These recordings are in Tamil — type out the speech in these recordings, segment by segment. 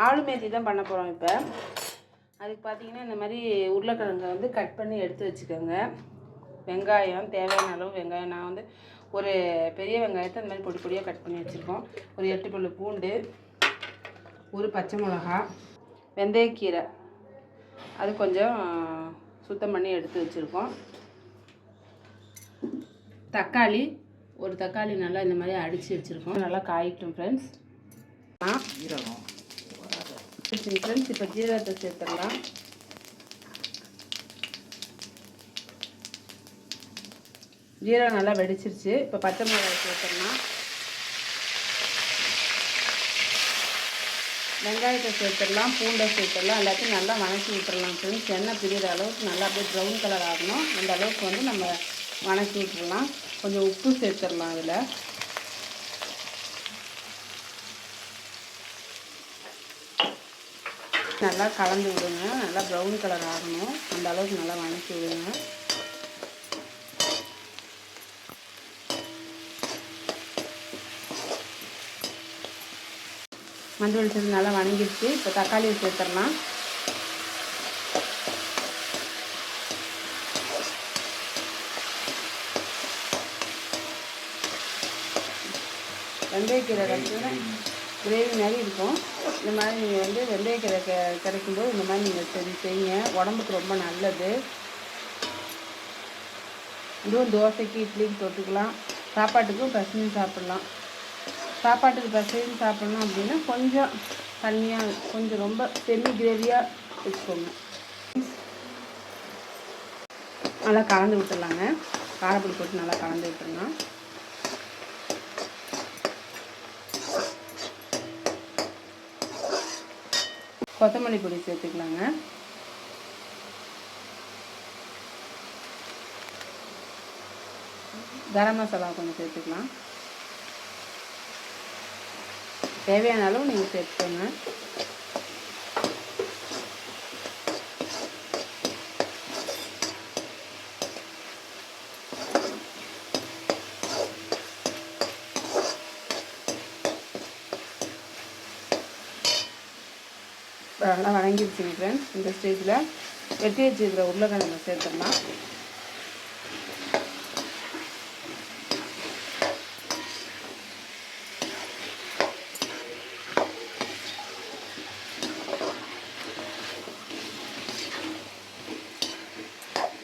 ஆலு மேத்தி தான் பண்ண போகிறோம். இப்போ அதுக்கு பார்த்திங்கன்னா இந்த மாதிரி உருளைக்கிழங்கை வந்து கட் பண்ணி எடுத்து வச்சுக்கோங்க. வெங்காயம் தேவையான அளவு வெங்காயம், நான் வந்து ஒரு பெரிய வெங்காயத்தை இந்த மாதிரி பொடி பொடியாக கட் பண்ணி வச்சுருக்கோம். ஒரு 8 பல்லு பூண்டு, ஒரு பச்சை மிளகா, வெந்தயக்கீரை அது கொஞ்சம் சுத்தம் பண்ணி எடுத்து வச்சுருக்கோம். தக்காளி, ஒரு தக்காளி நல்லா இந்த மாதிரி அடித்து வச்சுருக்கோம். நல்லா காயிட்டும் ஃப்ரெண்ட்ஸ். ஃப்ரெண்ட்ஸ் இப்போ ஜீரகத்தை சேர்த்துடலாம். ஜீரகம் நல்லா வெடிச்சிருச்சு. இப்போ பச்சை மிளகாய் சேர்த்துடலாம். வெங்காயத்தை சேர்த்துடலாம், பூண்டை சேர்த்துடலாம். எல்லாத்தையும் நல்லா வணக்கி விட்டுடலாம் ஃப்ரெண்ட்ஸ். எண்ணெய் பிரிகிற அளவுக்கு நல்லா அப்படியே ப்ரௌன் கலர் ஆகணும். அந்த அளவுக்கு வந்து நம்ம வணக்கி விட்டுடலாம். கொஞ்சம் உப்பு சேர்த்துடலாம். அதில் நல்லா கலந்து விடுங்க. நல்லா ப்ரௌன் கலர் ஆகணும். அந்த அளவுக்கு நல்லா வணக்கி விடுங்க. மஞ்சள் வெடிச்சது நல்லா வணங்கிடுச்சு. இப்போ தக்காளியை சேர்த்துடலாம். வெந்தயக்கீரை கிடைச்சதுன்னா கிரேவி மாதிரி இருக்கும். இந்த மாதிரி நீங்கள் வந்து வெந்தயக்கீரை கிடைக்கும்போது இந்த மாதிரி நீங்கள் செய்யுங்க. உடம்புக்கு ரொம்ப நல்லது. இதுவும் தோசைக்கு இட்லிக்கு தொட்டுக்கலாம். சாப்பாட்டுக்கும் பசங்க சாப்பிட்லாம். சாப்பாட்டுக்கு பசங்க சாப்பிட்ணும் அப்படின்னா கொஞ்சம் தண்ணியாக, கொஞ்சம் ரொம்ப செமி கிரேவியாக வச்சுக்கோங்க. நல்லா கலந்து விட்டுடலாங்க. காரப்பொடி போட்டு நல்லா கலந்து விட்டுடலாம். கொத்தமல்லி பொடி சேர்த்துக்கலாங்க. கரம் மசாலா கொஞ்சம் சேர்த்துக்கலாம். தேவையான அளவு நீங்கள் சேர்த்துக்கோங்க. நல்லா வணங்கிடுச்சுங்க ஃப்ரெண்ட்ஸ். இந்த ஸ்டேஜில் வெட்டி வச்சுருக்கிற உருளைக்கிழங்கு சேர்த்துடலாம்.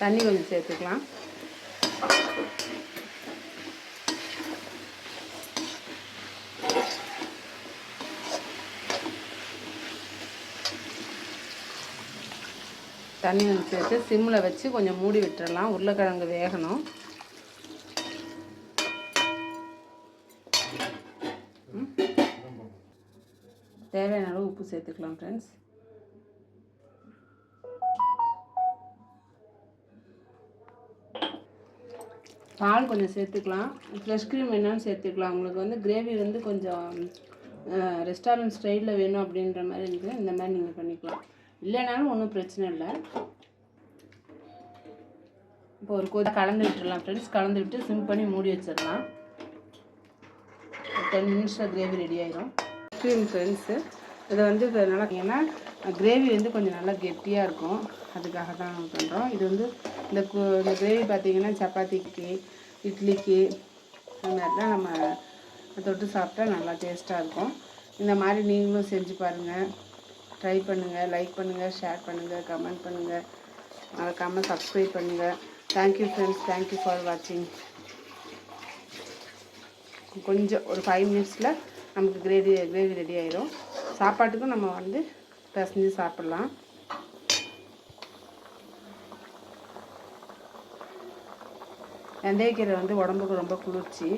தண்ணி கொஞ்சம் சேர்த்துக்கலாம். தண்ணி கொஞ்சம் சேர்த்து சிம்மில் வச்சு கொஞ்சம் மூடி விட்டுறலாம். உருளைக்கிழங்கு வேகணும். தேவையான அளவு உப்பு சேர்த்துக்கலாம் ஃப்ரெண்ட்ஸ். பால் கொஞ்சம் சேர்த்துக்கலாம். ஃப்ரெஷ் க்ரீம் வேணாலும் சேர்த்துக்கலாம். உங்களுக்கு வந்து கிரேவி வந்து கொஞ்சம் ரெஸ்டாரண்ட் ஸ்டைலில் வேணும் அப்படின்ற மாதிரி இருக்குது. இந்த மாதிரி நீங்கள் பண்ணிக்கலாம். இல்லைனாலும் ஒன்றும் பிரச்சனை இல்லை. இப்போ ஒரு கொதி கலந்து விட்டுடலாம் ஃப்ரெண்ட்ஸ். கலந்து விட்டு சிம் பண்ணி மூடி வச்சிடலாம். 10 நிமிஷத்தில் கிரேவி ரெடி ஆயிடும். க்ரீம் ஃப்ரெண்ட்ஸு இதை வந்து நல்லா, ஏன்னா கிரேவி வந்து கொஞ்சம் நல்லா கெட்டியாக இருக்கும். அதுக்காக தான் பண்ணுறோம். இது வந்து இந்த கிரேவி பார்த்திங்கன்னா சப்பாத்திக்கு, இட்லிக்கு அந்த மாதிரி தான் நம்ம தொட்டு சாப்பிட்டா நல்லா டேஸ்ட்டாக இருக்கும். இந்த மாதிரி நீங்களும் செஞ்சு பாருங்கள். ட்ரை பண்ணுங்கள். லைக் பண்ணுங்கள், ஷேர் பண்ணுங்கள், கமெண்ட் பண்ணுங்கள், மறக்காமல் சப்ஸ்கிரைப் பண்ணுங்கள். Thank you friends. தேங்க்யூ ஃபார் வாட்சிங். கொஞ்சம் ஒரு 5 மினிட்ஸில் நமக்கு கிரேவி ரெடி ஆயிடும். சாப்பாட்டுக்கும் நம்ம வந்து பிசைஞ்சு சாப்பிட்லாம். வெந்தயக்கீரை வந்து உடம்புக்கு ரொம்ப குளிர்ச்சி.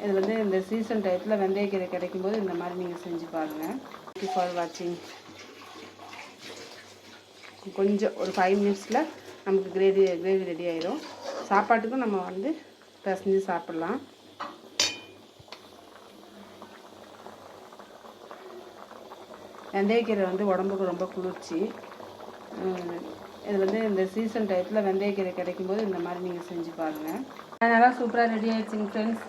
இது வந்து இந்த சீசன் டயத்தில் வெந்தயக்கீரை கிடைக்கும்போது இந்த மாதிரி நீங்கள் செஞ்சு பாருங்கள். தேங்க்யூ ஃபார் வாட்சிங். கொஞ்சம் ஒரு 5 மினிட்ஸில் நமக்கு கிரேவி ரெடி ஆயிடும். சாப்பாட்டுக்கும் நம்ம வந்து பிசைஞ்சு சாப்பிட்லாம். வெந்தயக்கீரை வந்து உடம்புக்கு ரொம்ப குளிர்ச்சி. இது வந்து இந்த சீசன் டயத்தில் வெந்தயக்கீரை கிடைக்கும்போது இந்த மாதிரி நீங்கள் செஞ்சு பாருங்கள். அதனால் சூப்பராக ரெடி ஆகிடுச்சிங்க ஃப்ரெண்ட்ஸ்.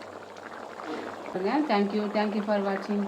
தேங்க்யூ ஃபார் வாட்சிங்.